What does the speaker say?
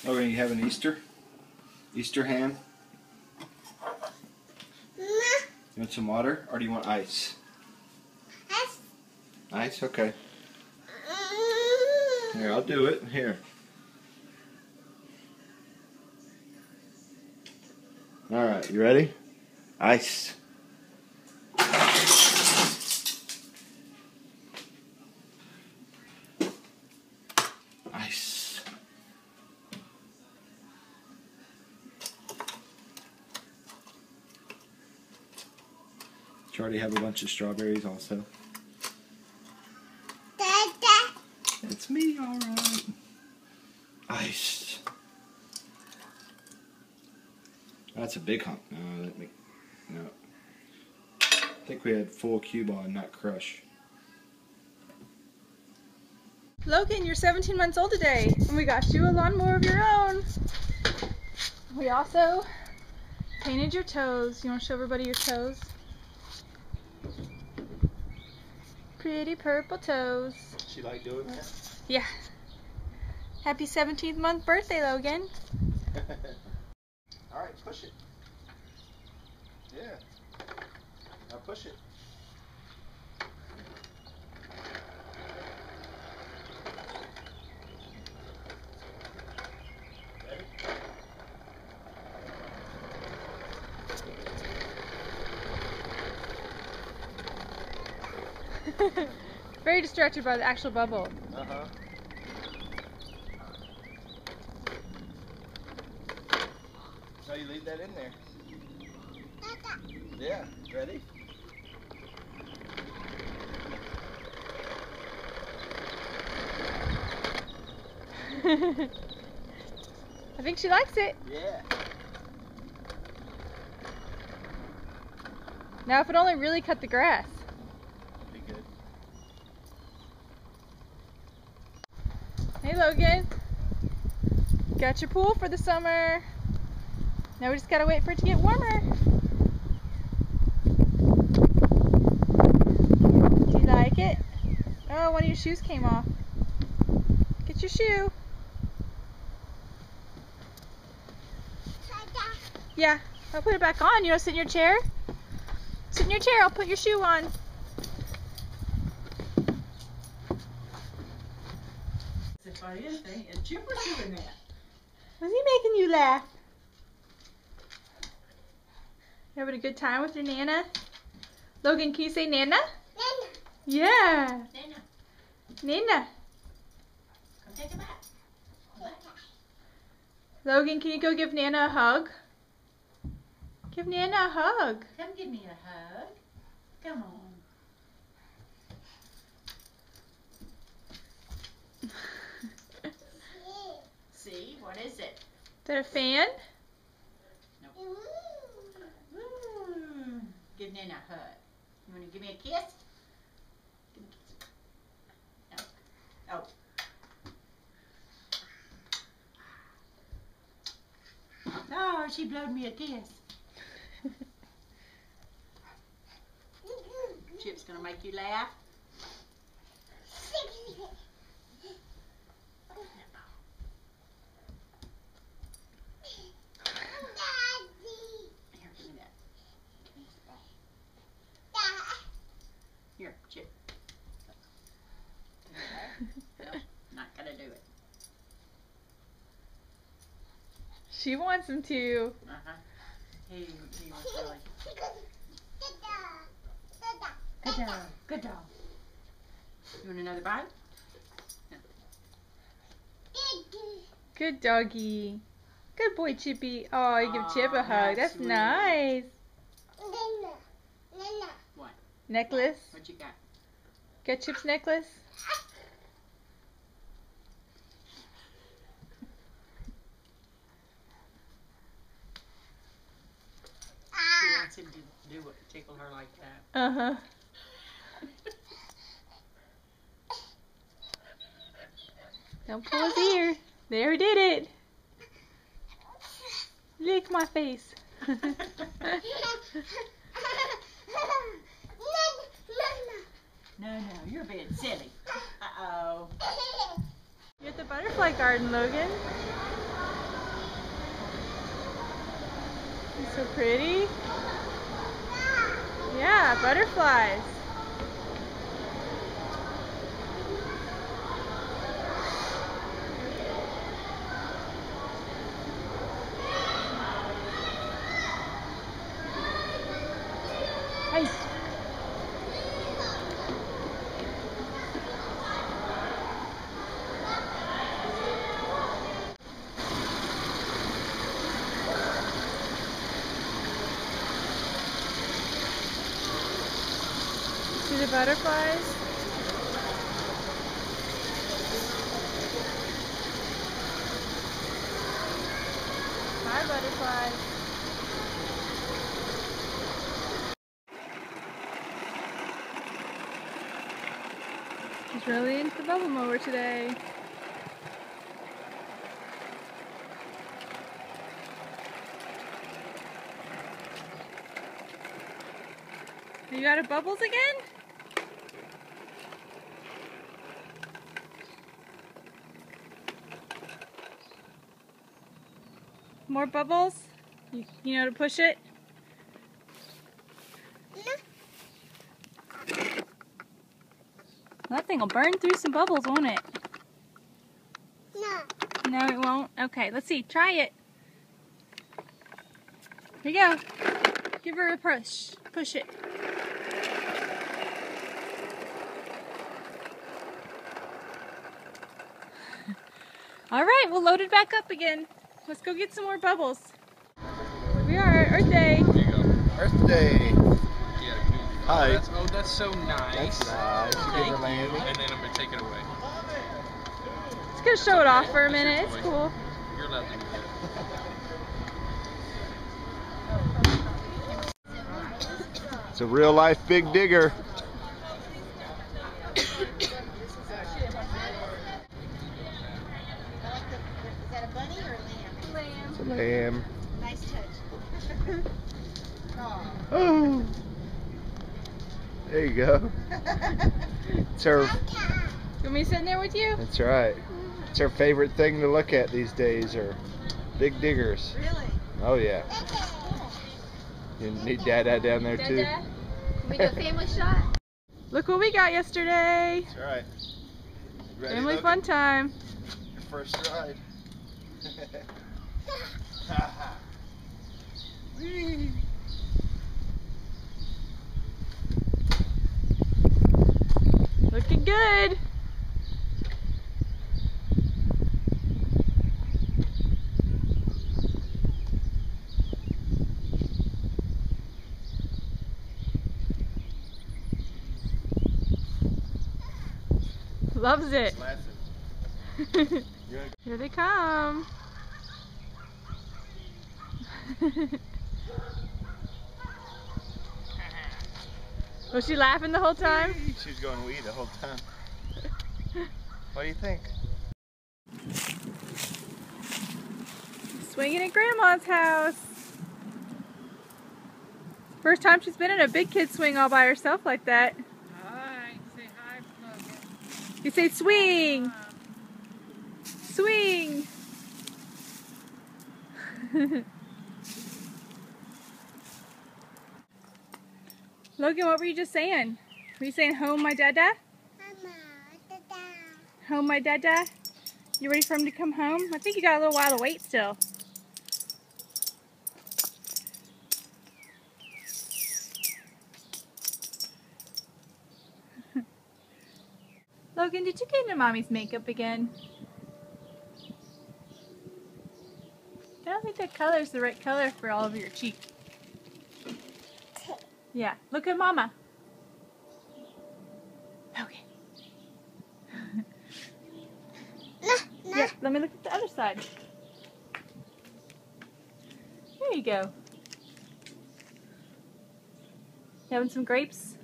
Oh, and you have an Easter ham? You want some water, or do you want ice? Ice. Ice? Okay. Here, I'll do it. Here. Alright, you ready? Ice. Ice. You already have a bunch of strawberries also. Dada. It's me, alright. Ice. That's a big hump. No. I think we had full cue ball and not crush. Logan, you're 17 months old today, and we got you a lawnmower of your own. We also painted your toes. You want to show everybody your toes? Pretty purple toes. She like doing that? Yeah. Happy 17th month birthday, Logan. Alright, push it. Yeah. Now push it. Ready? Very distracted by the actual bubble. Uh-huh. So you leave that in there. Yeah, ready? I think she likes it. Yeah. Now if it only really cut the grass. Be good. Hey Logan. Got your pool for the summer. Now we just gotta wait for it to get warmer. Do you like it? Oh, one of your shoes came off. Get your shoe. Yeah, I'll put it back on. You want to sit in your chair? Sit in your chair, I'll put your shoe on. If I anything, and Chip was doing that. Was he making you laugh? You having a good time with your Nana? Logan, can you say Nana? Nana. Yeah. Nana, Nana. come take a bath. Logan, can you go give Nana a hug? Give Nana a hug. Come give me a hug. Come on. See, what is it? Is that a fan? Give Nana a hug. You want to give me a kiss? Give me a kiss. No. Oh. Oh, she blowed me a kiss. Chip's gonna make you laugh. Here, give me that. Give me the ball. Here, Chip. No, not gonna do it. She wants him to. Uh-huh. He was really good dog. Good dog. You want another bite? Good doggy. Good boy, Chippy. Oh, you give Chip a hug. That's sweet. nice. What? Necklace. What you got? Got Chip's necklace? She wants him to do what tickle her like that. Uh-huh. Don't pull his ear. There, he did it. Lick my face. No, you're being silly. Uh-oh. You're at the butterfly garden, Logan. It's so pretty. Yeah, butterflies. Hey. See the butterflies? Hi, butterflies. He's really into the bubble mower today. Are you out of bubbles again? More bubbles? You know how to push it? That thing will burn through some bubbles, won't it? No. No, it won't? Okay, let's see. Try it. Here you go. Give her a push. Push it. All right, we'll load it back up again. Let's go get some more bubbles. Here we are at Earth Day. There you go. Earth Day. Yeah. Hi. That's so nice. That's nice. Thank Give her you. Landon. And then I'm gonna take it away. Just gonna show it off for a minute. It's cool. You're allowed to do that. It's a real life Big Digger. Is that a bunny or a lamb? It's a lamb. Nice touch. Oh. There you go. It's her. You want me sitting there with you? That's right. It's her favorite thing to look at these days are big diggers. Really? Oh yeah. You need Dada down there too. Can we do a family shot? Look what we got yesterday. That's right. Ready, Family Logan? fun time. Your first ride. Whee! Looking good. Loves it. Here they come. Was she laughing the whole time? She was going wee the whole time. What do you think? Swinging at Grandma's house. First time she's been in a big kid swing all by herself like that. Hi, say hi, Logan. You say swing. Swing. Logan, what were you just saying? Were you saying home my dada? Mama, dada. Home my dada? You ready for him to come home? I think you got a little while to wait still. Logan, did you get into Mommy's makeup again? I don't think that color's the right color for all over your cheek. Yeah, look at Mama. Okay. Yeah, let me look at the other side. There you go. You having some grapes?